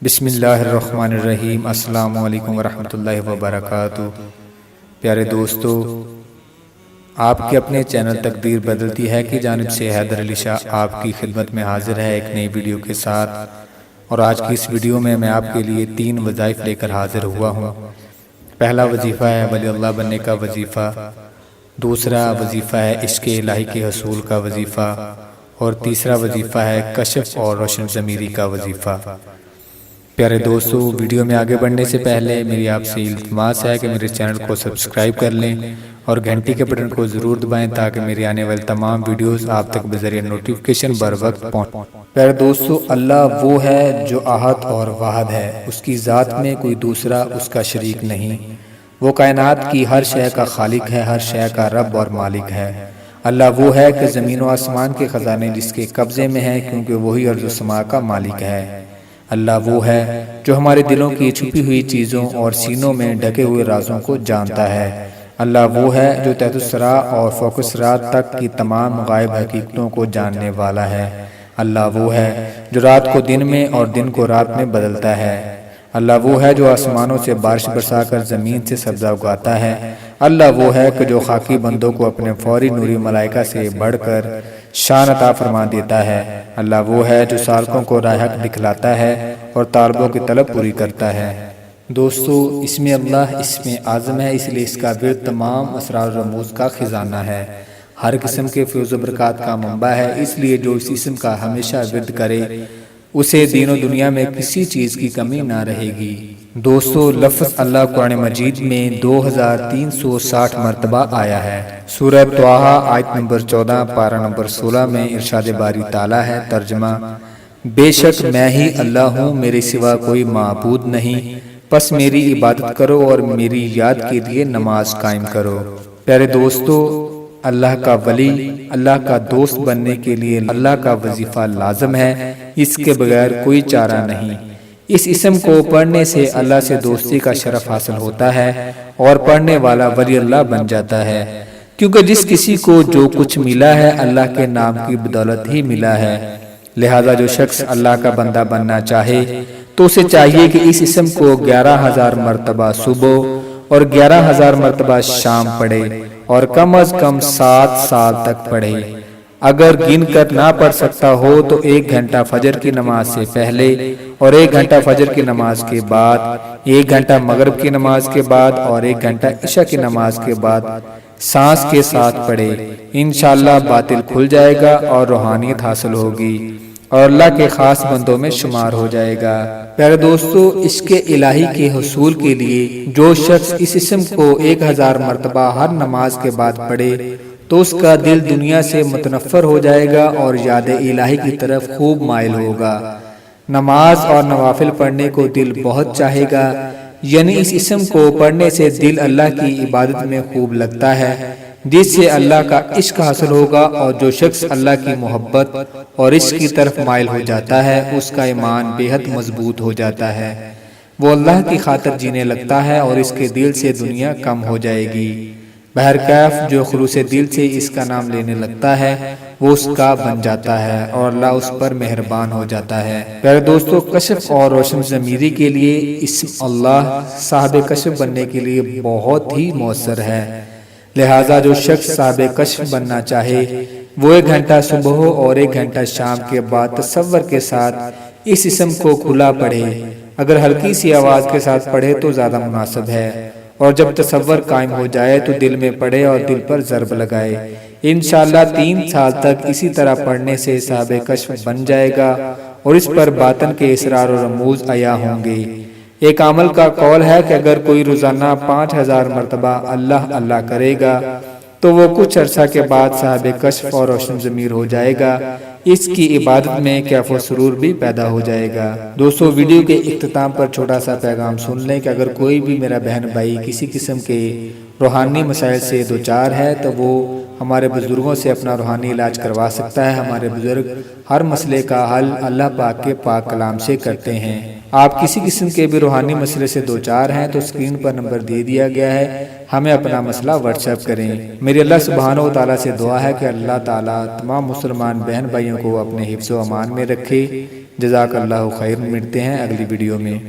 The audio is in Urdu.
بسم اللہ الرحمن الرحیم۔ السلام علیکم ورحمۃ اللہ وبرکاتہ۔ پیارے دوستو، آپ کے اپنے چینل تقدیر بدلتی ہے کی جانب سے حیدر علی شاہ آپ کی خدمت میں حاضر ہے ایک نئی ویڈیو کے ساتھ، اور آج کی اس ویڈیو میں آپ کے لیے 3 وظائف لے کر حاضر ہوا ہوں۔ پہلا وظیفہ ہے ولی اللہ بننے کا وظیفہ، دوسرا وظیفہ ہے عشق الہی کے حصول کا وظیفہ، اور تیسرا وظیفہ ہے کشف اور روشن ضمیری کا وظیفہ۔ پیارے دوستو، ویڈیو میں آگے بڑھنے سے پہلے میری آپ سے التماس ہے کہ میرے چینل کو سبسکرائب کر لیں اور گھنٹی کے بٹن کو ضرور دبائیں تاکہ میری آنے والی تمام ویڈیوز آپ تک بذریعہ نوٹیفیکیشن بر وقت پہنچیں۔ پیارے دوستو، اللہ وہ ہے جو احد اور واحد ہے، اس کی ذات میں کوئی دوسرا اس کا شریک نہیں۔ وہ کائنات کی ہر شے کا خالق ہے، ہر شے کا رب اور مالک ہے۔ اللہ وہ ہے کہ زمین و آسمان کے خزانے جس کے قبضے میں ہیں، کیونکہ وہی ارض و سما کا مالک ہے۔ اللہ وہ ہے جو ہمارے دلوں کی چھپی ہوئی چیزوں اور سینوں میں ڈھکے ہوئے رازوں کو جانتا ہے۔ اللہ وہ ہے جو تحت الثری اور فوق الثری تک کی تمام غائب حقیقتوں کو جاننے والا ہے۔ اللہ وہ ہے جو رات کو دن میں اور دن کو رات میں بدلتا ہے۔ اللہ وہ ہے جو آسمانوں سے بارش برسا کر زمین سے سبزہ اگاتا ہے۔ اللہ وہ ہے کہ جو خاکی بندوں کو اپنے فوری نوری ملائکہ سے بڑھ کر شان عطا فرما دیتا ہے۔ اللہ وہ ہے جو سالکوں کو راہ حق دکھلاتا ہے اور طالبوں کی طلب پوری کرتا ہے۔ دوستو، اس میں اللہ اسم اعظم ہے، اس لیے اس کا ورد تمام اسرار و رموز کا خزانہ ہے، ہر قسم کے فیض و برکات کا منبع ہے۔ اس لیے جو اس اسم کا ہمیشہ ورد کرے اسے دین و دنیا میں کسی چیز کی کمی نہ رہے گی۔ دوستو، لفظ اللہ قرآن مجید میں 2360 مرتبہ آیا ہے۔ سورہ طٰہٰ آیت نمبر 14 پارہ نمبر 16 میں ارشاد باری تعالیٰ ہے، ترجمہ: بے شک میں ہی اللہ ہوں، میرے سوا کوئی معبود نہیں، پس میری عبادت کرو اور میری یاد کے لیے نماز قائم کرو۔ پیارے دوستو، اللہ کا ولی، اللہ کا دوست بننے کے لیے اللہ کا وظیفہ لازم ہے، اس کے بغیر کوئی چارہ نہیں۔ اس اسم کو پڑھنے سے اللہ سے دوستی کا شرف حاصل ہوتا ہے اور پڑھنے والا ولی اللہ بن جاتا ہے، کیونکہ جس کسی کو جو کچھ ملا ہے اللہ کے نام کی بدولت ہی ملا ہے۔ لہذا جو شخص اللہ کا بندہ بننا چاہے تو اسے چاہیے کہ اس اسم کو 11,000 مرتبہ صبح اور 11,000 مرتبہ شام پڑھے اور کم از کم 7 سال تک پڑھے۔ اگر گن کر نہ پڑھ سکتا ہو تو 1 گھنٹہ فجر کی نماز سے پہلے اور 1 گھنٹہ فجر کی نماز کے بعد، 1 گھنٹہ مغرب کی نماز کے بعد اور 1 گھنٹہ عشاء کی نماز کے بعد سانس کے ساتھ پڑھے۔ انشاءاللہ باطل کھل جائے گا اور روحانیت حاصل ہوگی اور اللہ کے خاص بندوں میں شمار ہو جائے گا۔ پیارے دوستو، عشق الہی کے حصول کے لیے جو شخص اس اسم کو 1000 مرتبہ ہر نماز کے بعد پڑھے تو اس کا دل دنیا سے متنفر ہو جائے گا اور یاد الہی کی طرف خوب مائل ہوگا۔ نماز اور نوافل پڑھنے کو دل بہت چاہے گا، یعنی اس اسم کو پڑھنے سے دل اللہ کی عبادت میں خوب لگتا ہے، جس سے اللہ کا عشق حاصل ہوگا، اور جو شخص اللہ کی محبت اور عشق کی طرف مائل ہو جاتا ہے اس کا ایمان بے حد مضبوط ہو جاتا ہے، وہ اللہ کی خاطر جینے لگتا ہے اور اس کے دل سے دنیا کم ہو جائے گی۔ بہرکیف جو خلوص دل سے اس کا نام لینے لگتا ہے وہ اس کا بن جاتا ہے اور اللہ اس پر مہربان ہو جاتا ہے۔ پیارے دوستو، کشف اور روشن ضمیری کے لیے اسم اللہ صاحب کشف بننے کے لیے بہت ہی مؤثر ہے۔ لہٰذا جو شخص صاحب کشف بننا چاہے وہ 1 گھنٹہ صبح اور 1 گھنٹہ شام کے بعد تصور کے ساتھ اس اسم کو کھلا پڑھے۔ اگر ہلکی سی آواز کے ساتھ پڑھے تو زیادہ مناسب ہے، اور جب تصور قائم ہو جائے تو دل میں پڑھے اور دل پر ضرب لگائے۔ انشاءاللہ 3 سال تک اسی طرح پڑھنے سے صاحب کشف بن جائے گا اور اس پر باطن کے اسرار و رموز عیا ہوں گے۔ ایک عامل کا قول ہے کہ اگر کوئی روزانہ 5000 مرتبہ اللہ اللہ کرے گا تو وہ کچھ عرصہ کے بعد صاحب کشف اور روشن ضمیر ہو جائے گا، اس کی عبادت میں کیف و سرور بھی پیدا ہو جائے گا۔ دوستو، ویڈیو کے اختتام پر چھوٹا سا پیغام سن لیں کہ اگر کوئی بھی میرا بہن بھائی کسی قسم کے روحانی مسائل سے دوچار ہے تو وہ ہمارے بزرگوں سے اپنا روحانی علاج کروا سکتا ہے۔ ہمارے بزرگ ہر مسئلے کا حل اللہ پاک کے پاک کلام سے کرتے ہیں۔ آپ کسی قسم کے بھی روحانی مسئلے سے دوچار ہیں تو اسکرین پر نمبر دے دیا گیا ہے، ہمیں اپنا مسئلہ واٹس ایپ کریں۔ میری اللہ سبحانہ و تعالیٰ سے دعا ہے کہ اللہ تعالیٰ تمام مسلمان بہن بھائیوں کو اپنے حفظ و امان میں رکھے۔ جزاک اللہ خیر، ملتے ہیں اگلی ویڈیو میں۔